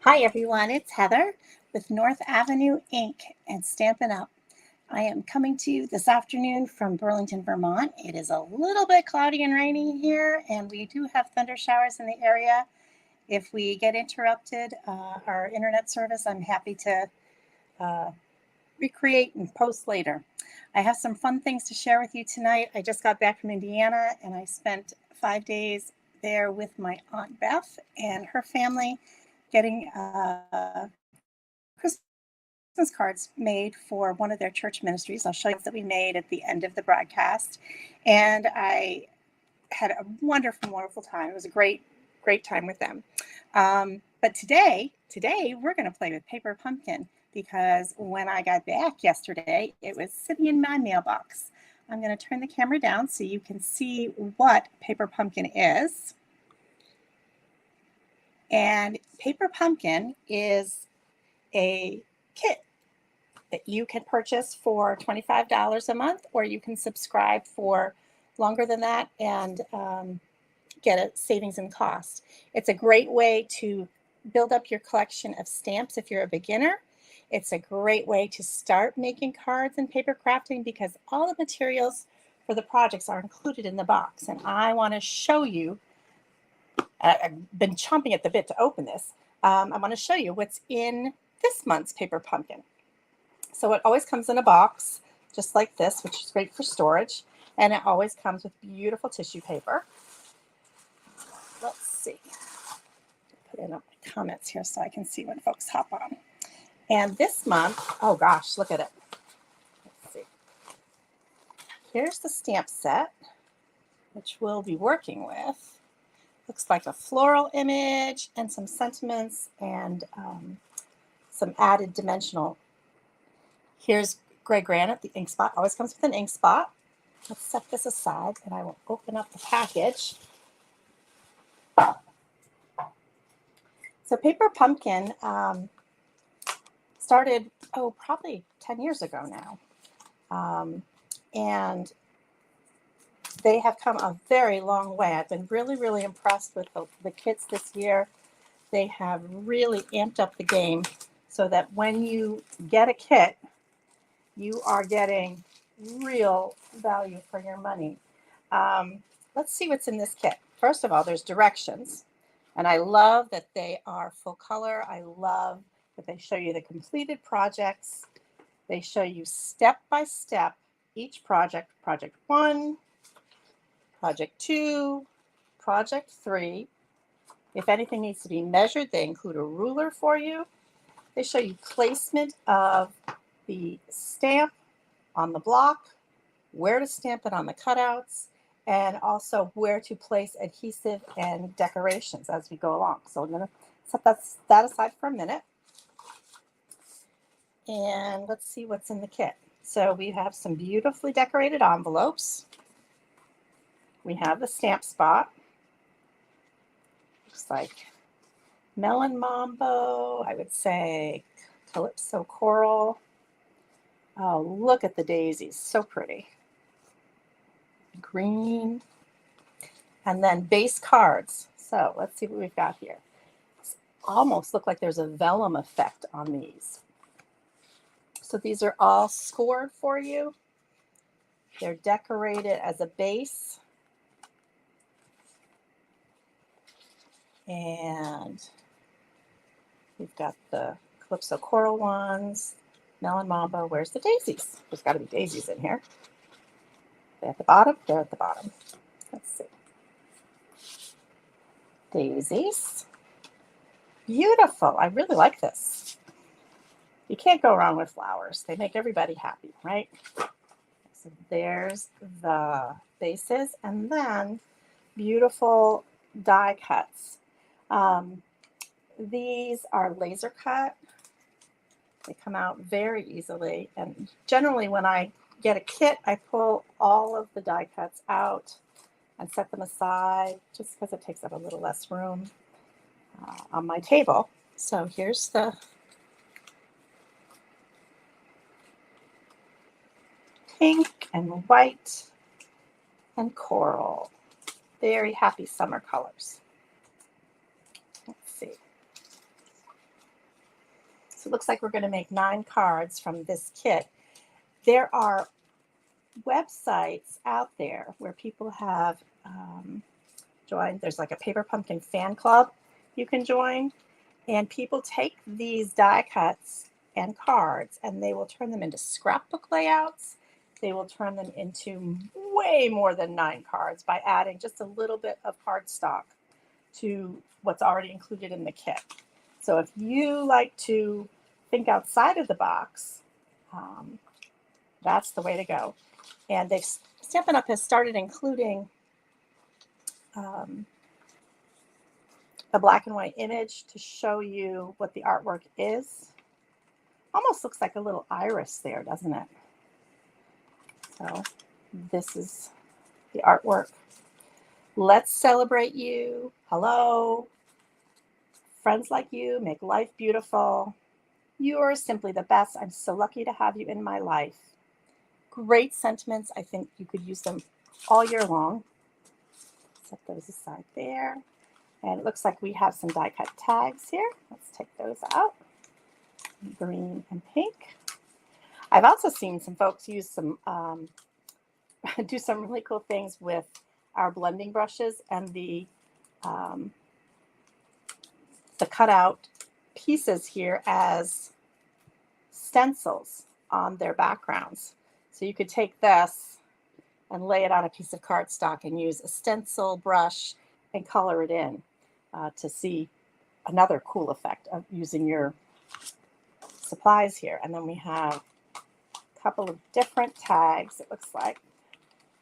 Hi everyone, it's Heather with North Avenue Ink and Stampin' Up. I am coming to you this afternoon from Burlington, Vermont. It is a little bit cloudy and rainy here, and we do have thunder showers in the area. If we get interrupted, our internet service, I'm happy to uh, recreate and post later. I have some fun things to share with you tonight. I just got back from Indiana and I spent 5 days there with my Aunt Beth and her family getting Christmas cards made for one of their church ministries. I'll show you that we made at the end of the broadcast. And I had a wonderful, wonderful time. It was a great, great time with them. But today we're going to play with Paper Pumpkin because when I got back yesterday, it was sitting in my mailbox. I'm going to turn the camera down so you can see what Paper Pumpkin is. And Paper Pumpkin is a kit that you can purchase for $25 a month, or you can subscribe for longer than that and get a savings in cost. It's a great way to build up your collection of stamps if you're a beginner. It's a great way to start making cards and paper crafting because all the materials for the projects are included in the box. And I want to show you, I've been chomping at the bit to open this. I want to show you what's in this month's Paper Pumpkin. So it always comes in a box, just like this, which is great for storage. And it always comes with beautiful tissue paper. Let's see. Put in my comments here so I can see when folks hop on. And this month, oh gosh, look at it. Let's see. Here's the stamp set, which we'll be working with. Looks like a floral image and some sentiments and some added dimensional. Here's gray granite, the ink spot. Always comes with an ink spot. Let's set this aside and I will open up the package. So Paper Pumpkin started, probably 10 years ago now. And they have come a very long way. I've been really, really impressed with the kits this year. They have really amped up the game so that when you get a kit, you are getting real value for your money. Let's see what's in this kit. First of all, there's directions. And I love that they are full color. I love that they show you the completed projects. They show you step by step each project. Project 1, Project 2, Project 3. If anything needs to be measured, they include a ruler for you. They show you placement of the stamp on the block, where to stamp it on the cutouts, and also where to place adhesive and decorations as we go along. So I'm going to set that aside for a minute. And let's see what's in the kit. So we have some beautifully decorated envelopes. We have the stamp spot. Looks like Melon Mambo, I would say Calypso Coral. Oh, look at the daisies, so pretty. Green. And then base cards. So let's see what we've got here. It's almost look like there's a vellum effect on these. So these are all scored for you. They're decorated as a base. And we've got the Calypso Coral ones, Melon Mambo. Where's the daisies? There's got to be daisies in here. They're at the bottom. They're at the bottom. Let's see. Daisies. Beautiful. I really like this. You can't go wrong with flowers. They make everybody happy, right? So there's the bases. And then beautiful die cuts. These are laser cut. They come out very easily. And generally when I get a kit, I pull all of the die cuts out and set them aside just because it takes up a little less room on my table. So here's the pink and white and coral. Very happy summer colors. Let's see. So it looks like we're going to make 9 cards from this kit. There are websites out there where people have joined. There's like a Paper Pumpkin fan club you can join, and people take these die cuts and cards and they will turn them into scrapbook layouts. They will turn them into way more than 9 cards by adding just a little bit of cardstock to what's already included in the kit. So if you like to think outside of the box, that's the way to go. And Stampin' Up! Has started including a black and white image to show you what the artwork is. Almost looks like a little iris there, doesn't it? So this is the artwork. Let's celebrate you. Hello. Friends like you make life beautiful. You are simply the best. I'm so lucky to have you in my life. Great sentiments. I think you could use them all year long. Set those aside there. And it looks like we have some die cut tags here. Let's take those out. Green and pink. I've also seen some folks use some, do some really cool things with our blending brushes and the cutout pieces here as stencils on their backgrounds. So you could take this and lay it on a piece of cardstock and use a stencil brush and color it in to see another cool effect of using your supplies here. And then we have a couple of different tags, it looks like,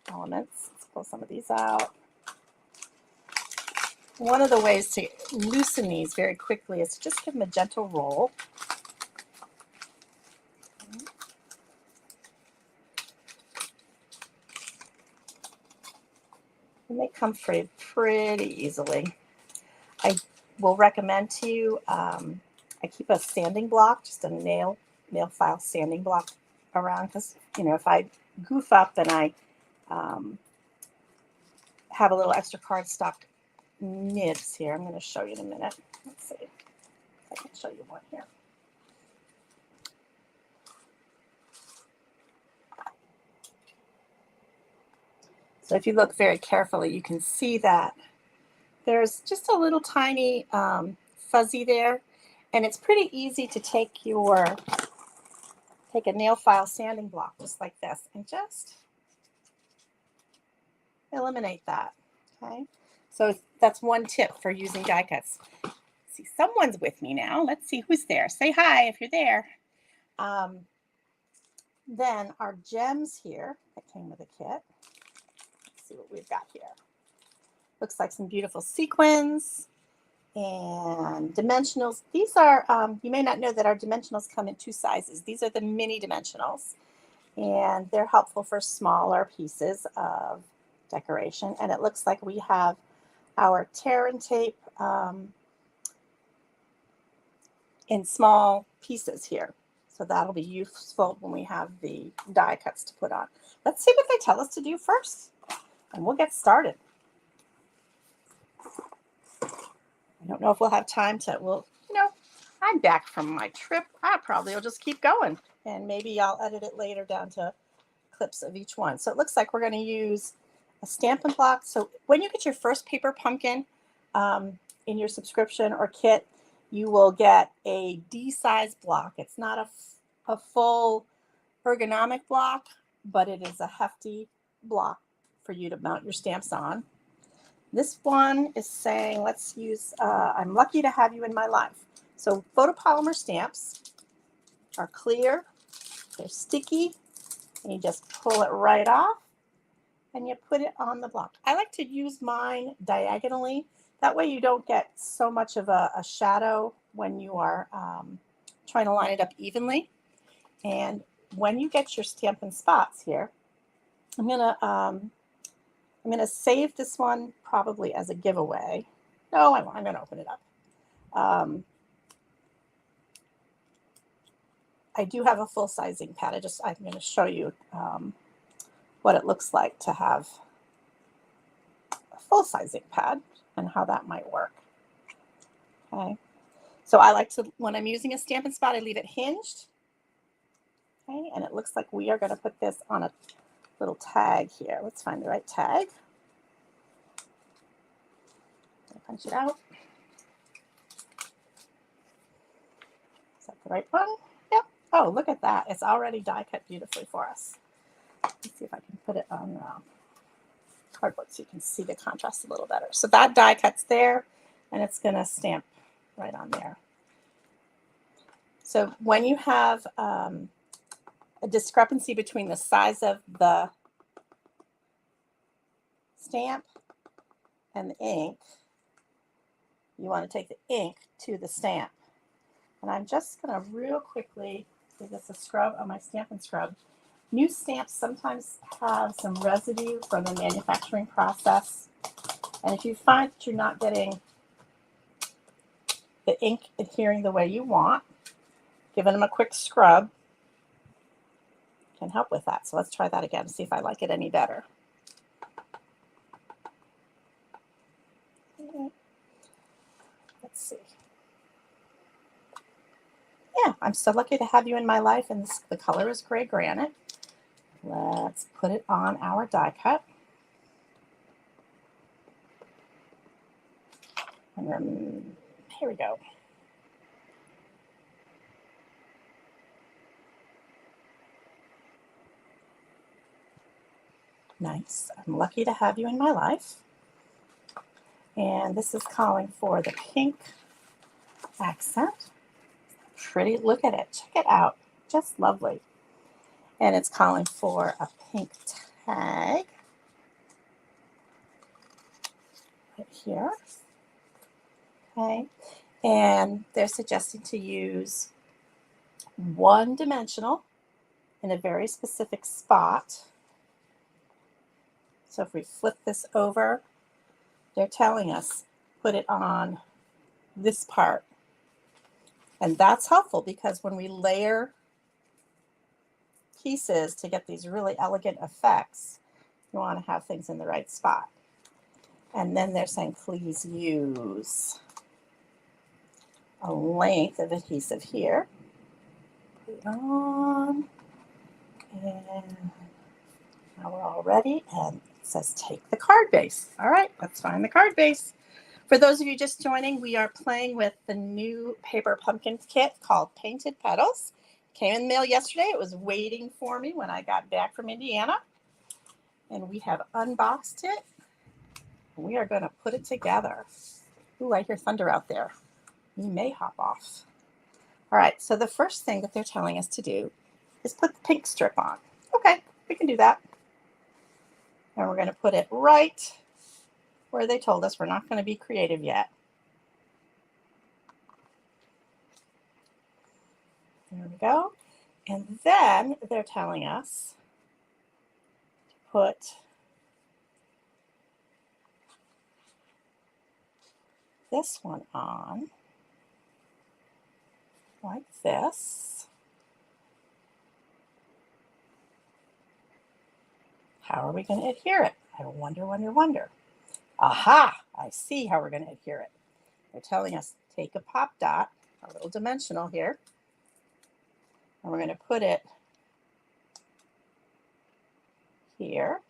elements. Let's pull some of these out. One of the ways to loosen these very quickly is to just give them a gentle roll. And they come free pretty easily. I will recommend to you, I keep a sanding block, just a nail file sanding block around, because, you know, if I goof up, then I have a little extra cardstock nibs here. I'm going to show you in a minute. Let's see if I can show you one here. So if you look very carefully, you can see that there's just a little tiny fuzzy there, and it's pretty easy to take a nail file sanding block just like this and just eliminate that. Okay, so that's one tip for using die cuts. See, someone's with me now. Let's see who's there. Say hi if you're there. Then our gems here that came with the kit. Let's see what we've got here. Looks like some beautiful sequins and dimensionals. These are, you may not know that our dimensionals come in 2 sizes. These are the mini dimensionals, and they're helpful for smaller pieces of decoration. And it looks like we have our tear and tape in small pieces here. So that'll be useful when we have the die cuts to put on. Let's see what they tell us to do first, and we'll get started. I don't know if we'll have time to, you know, I'm back from my trip. I probably will just keep going, and maybe I'll edit it later down to clips of each one. So it looks like we're going to use a Stampin' Block. So when you get your first Paper Pumpkin in your subscription or kit, you will get a D-size block. It's not a full ergonomic block, but it is a hefty block for you to mount your stamps on. This one is saying, let's use, I'm lucky to have you in my life. So photopolymer stamps are clear, they're sticky, and you just pull it right off and you put it on the block. I like to use mine diagonally. That way you don't get so much of a shadow when you are trying to line it up evenly. And when you get your Stampin' Spots here, I'm gonna save this one probably as a giveaway. No, I'm gonna open it up. I do have a full sizing pad. I'm gonna show you what it looks like to have a full sizing pad and how that might work. Okay, So I like to, when I'm using a Stampin' Spot, I leave it hinged. Okay, and it looks like we are going to put this on a little tag here. Let's find the right tag. Punch it out. Is that the right one? Yep. Oh, look at that. It's already die cut beautifully for us. Let's see if I can put it on cardboard so you can see the contrast a little better. So that die cut's there, and it's going to stamp right on there. So when you have a discrepancy between the size of the stamp and the ink, you want to take the ink to the stamp. And I'm just going to real quickly give this a scrub on my Stampin' Scrub. New stamps sometimes have some residue from the manufacturing process. And if you find that you're not getting the ink adhering the way you want, giving them a quick scrub can help with that. So let's try that again, see if I like it any better. Let's see. Yeah, I'm so lucky to have you in my life, and the color is Gray Granite. Let's put it on our die cut. And then, here we go. Nice. I'm lucky to have you in my life. And this is calling for the pink accent. Pretty, look at it. Check it out. Just lovely. And it's calling for a pink tag right here. Okay. And they're suggesting to use one dimensional in a very specific spot. So if we flip this over, they're telling us put it on this part. And that's helpful because when we layer pieces to get these really elegant effects, you want to have things in the right spot. And then they're saying please use a length of adhesive here. Put it on. And now we're all ready. And it says take the card base. All right, let's find the card base. For those of you just joining, we are playing with the new paper pumpkin kit called Painted Petals. Came in the mail yesterday. It was waiting for me when I got back from Indiana. And we have unboxed it. We are going to put it together. Ooh, I hear thunder out there. You may hop off. All right, so the first thing that they're telling us to do is put the pink strip on. Okay, we can do that. And we're going to put it right where they told us. We're not going to be creative yet. There we go. And then they're telling us to put this one on like this. How are we going to adhere it? I wonder. Aha! I see how we're going to adhere it. They're telling us take a pop dot, a little dimensional here, and we're going to put it here.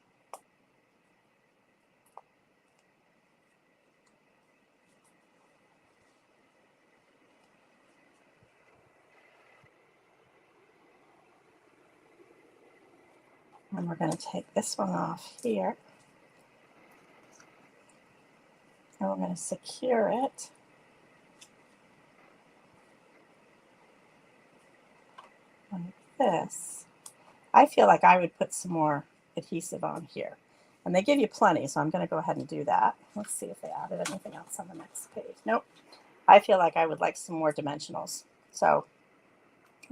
And we're going to take this one off here. And we're going to secure it like this. I feel like I would put some more adhesive on here. And they give you plenty, so I'm going to go ahead and do that. Let's see if they added anything else on the next page. Nope. I feel like I would like some more dimensionals. So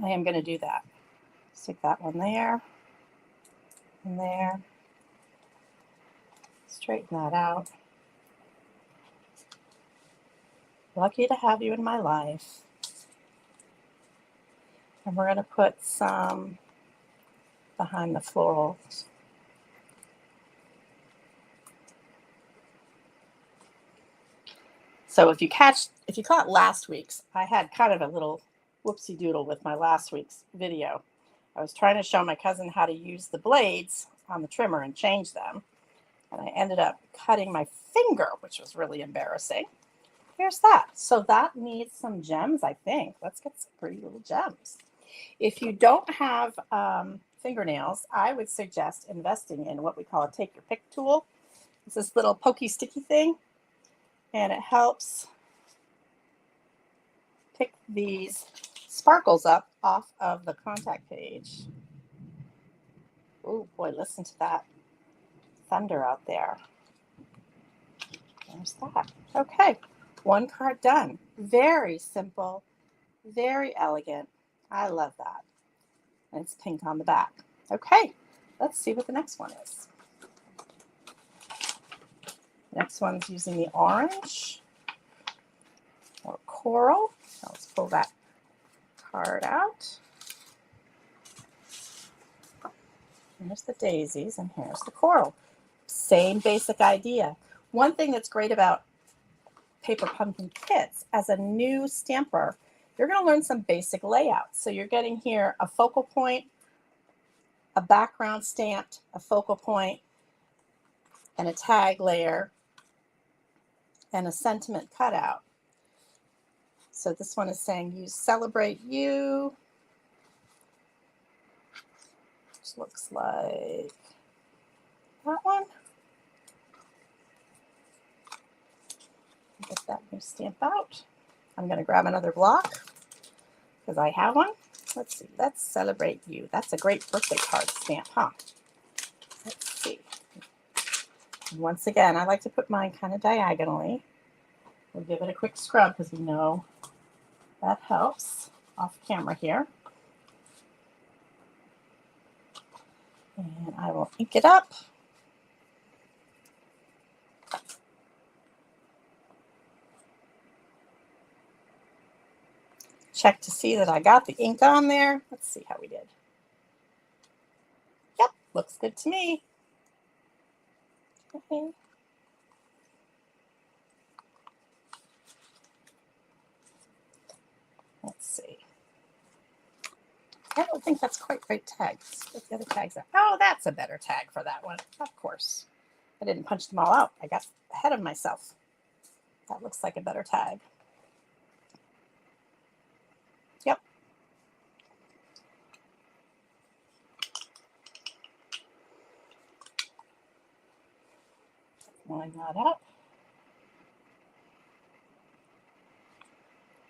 I am going to do that. Stick that one there and there. Straighten that out. Lucky to have you in my life. And we're going to put some behind the florals. So if you caught last week's, I had kind of a little whoopsie doodle with my last week's video. I was trying to show my cousin how to use the blades on the trimmer and change them. And I ended up cutting my finger, which was really embarrassing. Here's that. So that needs some gems, I think. Let's get some pretty little gems. If you don't have fingernails, I would suggest investing in what we call a take your pick tool. It's this little pokey sticky thing, and it helps pick these sparkles up off of the contact page. Oh boy, listen to that thunder out there. There's that. Okay, one card done. Very simple, very elegant. I love that. And it's pink on the back. Okay, let's see what the next one is. Next one's using the orange or coral. So let's pull that card out. Here's the daisies and here's the coral. Same basic idea. One thing that's great about paper pumpkin kits, as a new stamper, you're going to learn some basic layouts. So you're getting here a focal point, a background stamped, a focal point, and a tag layer, and a sentiment cutout. So this one is saying, "You celebrate you." Which looks like that one. Get that new stamp out. I'm going to grab another block because I have one. Let's see. Let's celebrate you. That's a great birthday card stamp, huh? Let's see. And once again, I like to put mine kind of diagonally. We'll give it a quick scrub because we know that helps off camera here. And I will ink it up. Check to see that I got the ink on there. Let's see how we did. Yep, looks good to me. Okay. Let's see. I don't think that's quite right tag. What the other tags are. Oh, that's a better tag for that one. Of course. I didn't punch them all out. I got ahead of myself. That looks like a better tag. Yep. Line that up.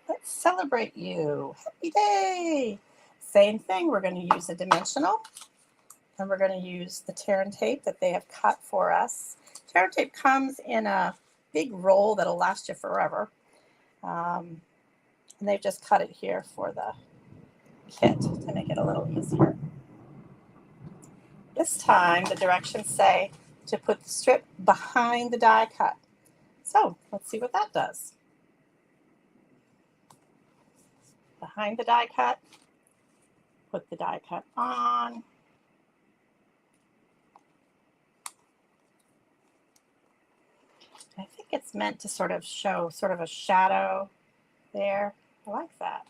Let's celebrate you. Happy day. Same thing. We're going to use a dimensional. And we're going to use the tear and tape that they have cut for us. Tear and tape comes in a big roll that'll last you forever. And they've just cut it here for the kit to make it a little easier. This time, the directions say to put the strip behind the die cut. So let's see what that does. Behind the die cut, put the die cut on. I think it's meant to sort of show sort of a shadow there. I like that.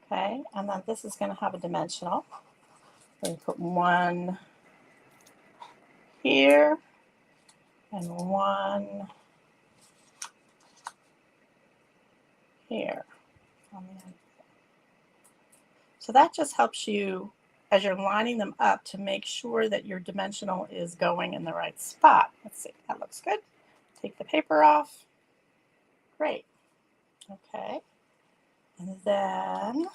Okay, and then this is going to have a dimensional. We're going to put one here and one here on the end. So that just helps you as you're lining them up to make sure that your dimensional is going in the right spot. Let's see, that looks good. Take the paper off. Great. Okay. And then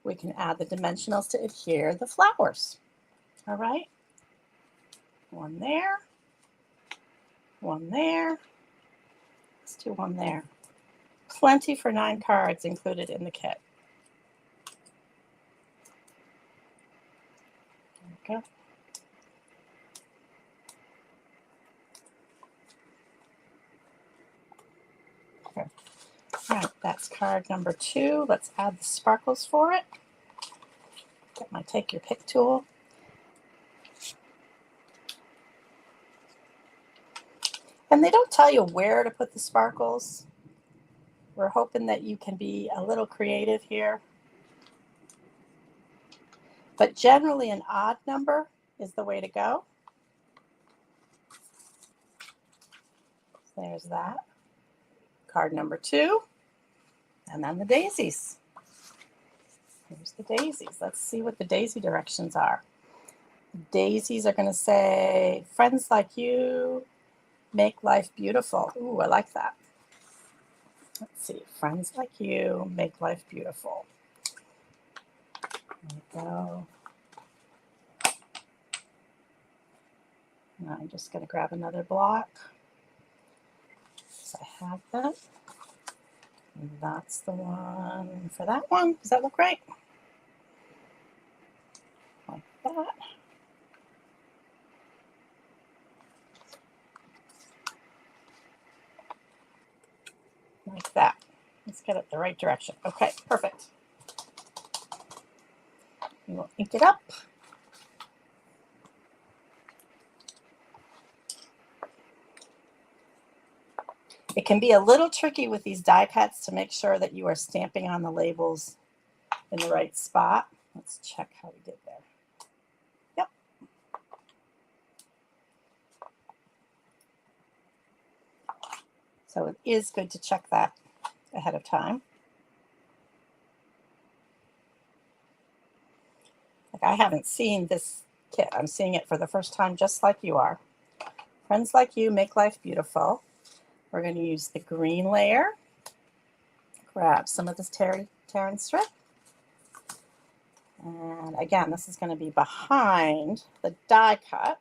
we can add the dimensionals to adhere the flowers. All right. One there. One there. Let's do one there. Plenty for 9 cards included in the kit. There we go. Okay. All right, that's card number 2. Let's add the sparkles for it. Get my take your pick tool. And they don't tell you where to put the sparkles. We're hoping that you can be a little creative here. But generally an odd number is the way to go. So there's that. Card number 2. And then the daisies. Here's the daisies. Let's see what the daisy directions are. The daisies are going to say, friends like you make life beautiful. Ooh, I like that. Let's see. Friends like you make life beautiful. There we go. Now I'm just going to grab another block. So I have that. And that's the one for that one. Does that look right? Like that. Like that. Let's get it the right direction. Okay, perfect. We will ink it up. It can be a little tricky with these die cuts to make sure that you are stamping on the labels in the right spot. Let's check how we did there. Yep. So it is good to check that ahead of time. Like I haven't seen this kit. I'm seeing it for the first time just like you are. Friends like you make life beautiful. We're going to use the green layer. Grab some of this tear and strip. And again, this is going to be behind the die cut.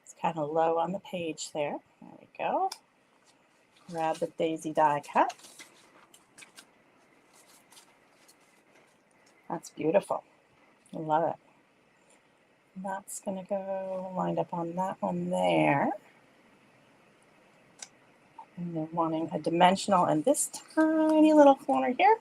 It's kind of low on the page there. There we go. Grab the daisy die cut. That's beautiful. I love it. That's going to go lined up on that one there. And they're wanting a dimensional in this tiny little corner here.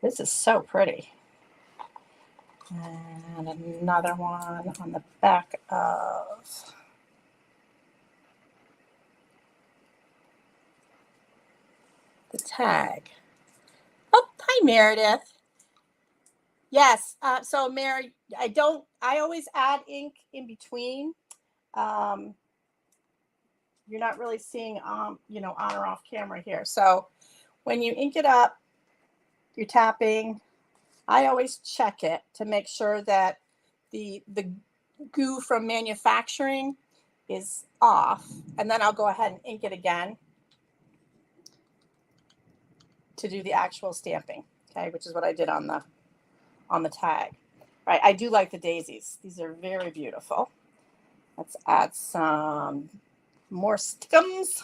This is so pretty. And another one on the back of the tag. Oh, hi, Meredith. Yes. So, Mary, I always add ink in between. You're not really seeing, on or off camera here. So when you ink it up, you're tapping. I always check it to make sure that the goo from manufacturing is off, and then I'll go ahead and ink it again to do the actual stamping, okay, which is what I did on the tag. All right, I do like the daisies. These are very beautiful. Let's add some more stickums.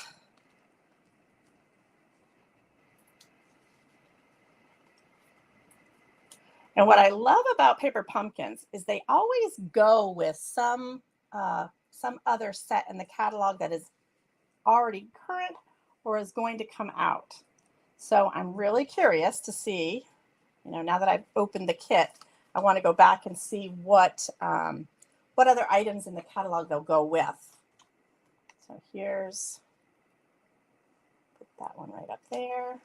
And what I love about paper pumpkins is they always go with some other set in the catalog that is already current or is going to come out. So I'm really curious to see, now that I've opened the kit, I want to go back and see what other items in the catalog they'll go with. So here's, put that one right up there.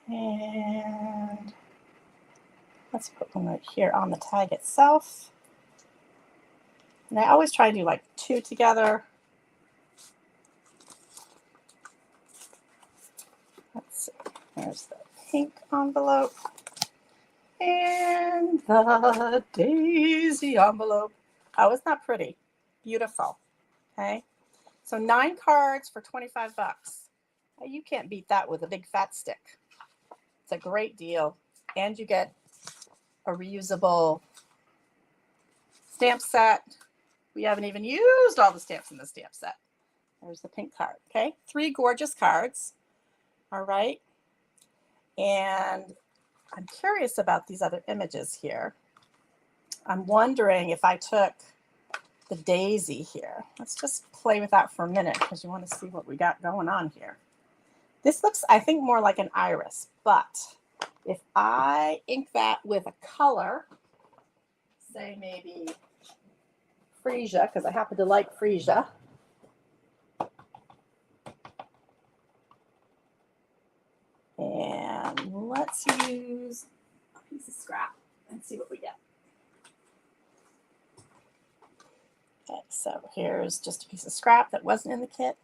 And let's put one right here on the tag itself. And I always try to do like 2 together. Let's see. There's the pink envelope and the daisy envelope. Oh, isn't that pretty? Beautiful. Okay. So 9 cards for 25 bucks. You can't beat that with a big fat stick. It's a great deal. And you get a reusable stamp set. We haven't even used all the stamps in the stamp set. There's the pink card. Okay. 3 gorgeous cards. All right. And I'm curious about these other images here. I'm wondering if I took the daisy here. Let's just play with that for a minute because you want to see what we got going on here. This looks, I think, more like an iris, but if I ink that with a color, say maybe freesia, because I happen to like freesia. And let's use a piece of scrap and see what we get. Okay, so here's just a piece of scrap that wasn't in the kit.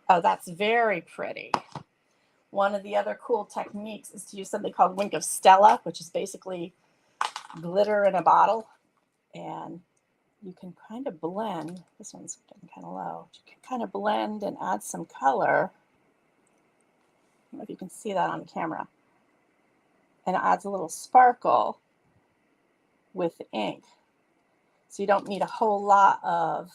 Oh, that's very pretty. One of the other cool techniques is to use something called Wink of Stella, which is basically glitter in a bottle. And you can kind of blend. This one's getting kind of low. You can kind of blend and add some color. I don't know if you can see that on the camera. And it adds a little sparkle with the ink. So you don't need a whole lot of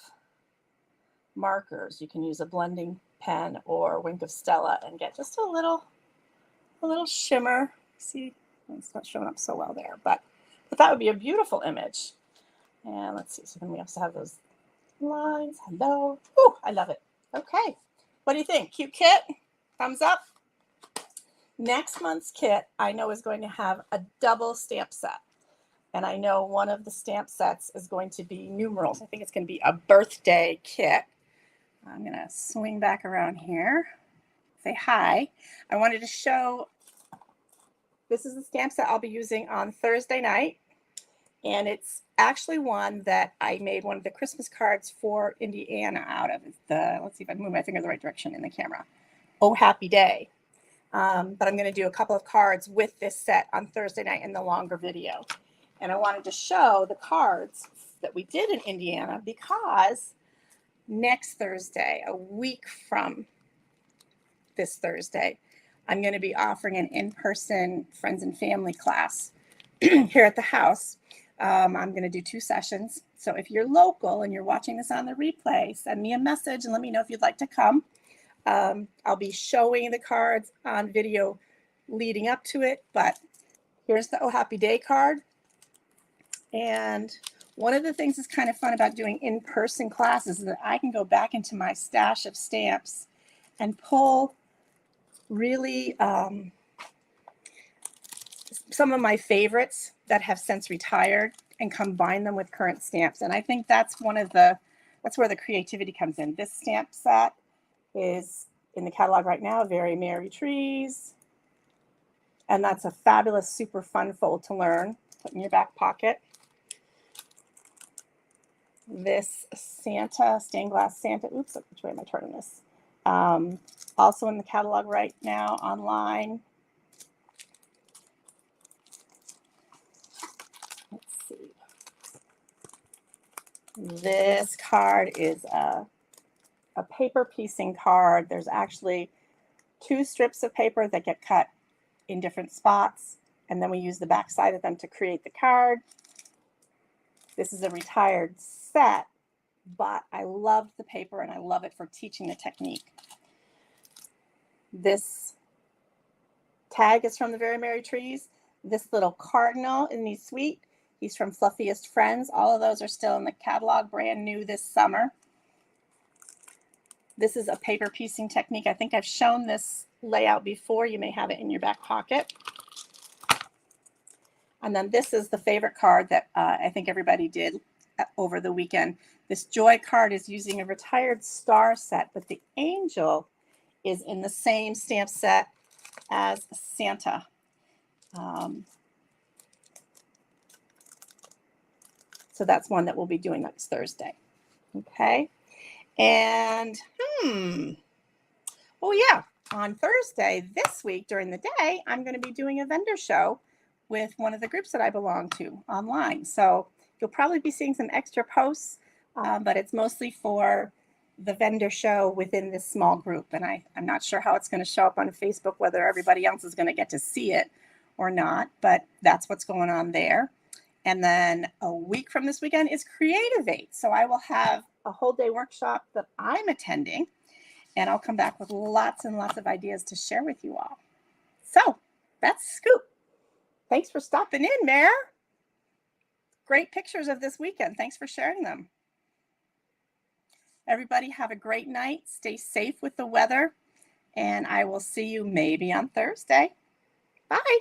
markers. You can use a blending pen or Wink of Stella and get just a little shimmer. See, it's not showing up so well there, but that would be a beautiful image. And let's see, so then we also have those lines. Hello. Ooh, I love it. Okay, what do you think? Cute kit? Thumbs up. Next month's kit, I know, is going to have a double stamp set. And I know one of the stamp sets is going to be numerals. I think it's going to be a birthday kit. I'm going to swing back around here, say hi. I wanted to show, this is the stamp set I'll be using on Thursday night. And it's actually one that I made one of the Christmas cards for Indiana out of. Let's see if I can move my finger the right direction in the camera. Oh, Happy Day. But I'm going to do a couple of cards with this set on Thursday night in the longer video. And I wanted to show the cards that we did in Indiana because next Thursday, a week from this Thursday, I'm going to be offering an in-person friends and family class here at the house. I'm going to do 2 sessions. So if you're local and you're watching this on the replay, send me a message and let me know if you'd like to come. I'll be showing the cards on video leading up to it, but here's the Oh Happy Day card. And one of the things that's kind of fun about doing in-person classes is that I can go back into my stash of stamps and pull really some of my favorites that have since retired and combine them with current stamps. And I think that's where the creativity comes in. This stamp set is in the catalog right now, Very Merry Trees. And that's a fabulous, super fun fold to learn. Put in your back pocket. This Santa, stained glass Santa, oops, which way am I turning this? Also in the catalog right now online. Let's see. This card is a paper piecing card. There's actually 2 strips of paper that get cut in different spots, and then we use the back side of them to create the card. This is a retired set, but I love the paper and I love it for teaching the technique. This tag is from the Very Merry Trees. This little cardinal in the suite, he's from Fluffiest Friends. All of those are still in the catalog, brand new this summer. This is a paper piecing technique. I think I've shown this layout before. You may have it in your back pocket. And then this is the favorite card that I think everybody did over the weekend. This Joy card is using a retired star set, but the angel is in the same stamp set as Santa. So that's one that we'll be doing next Thursday. Okay. And, oh yeah, on Thursday this week during the day, I'm going to be doing a vendor show with one of the groups that I belong to online. So you'll probably be seeing some extra posts, but it's mostly for the vendor show within this small group. And I'm not sure how it's going to show up on Facebook, whether everybody else is going to get to see it or not, but that's what's going on there. And then a week from this weekend is Creativate. So I will have a whole day workshop that I'm attending, and I'll come back with lots and lots of ideas to share with you all. So that's Scoop. Thanks for stopping in, Mare. great pictures of this weekend. Thanks for sharing them. Everybody have a great night. Stay safe with the weather, and I will see you maybe on Thursday. Bye.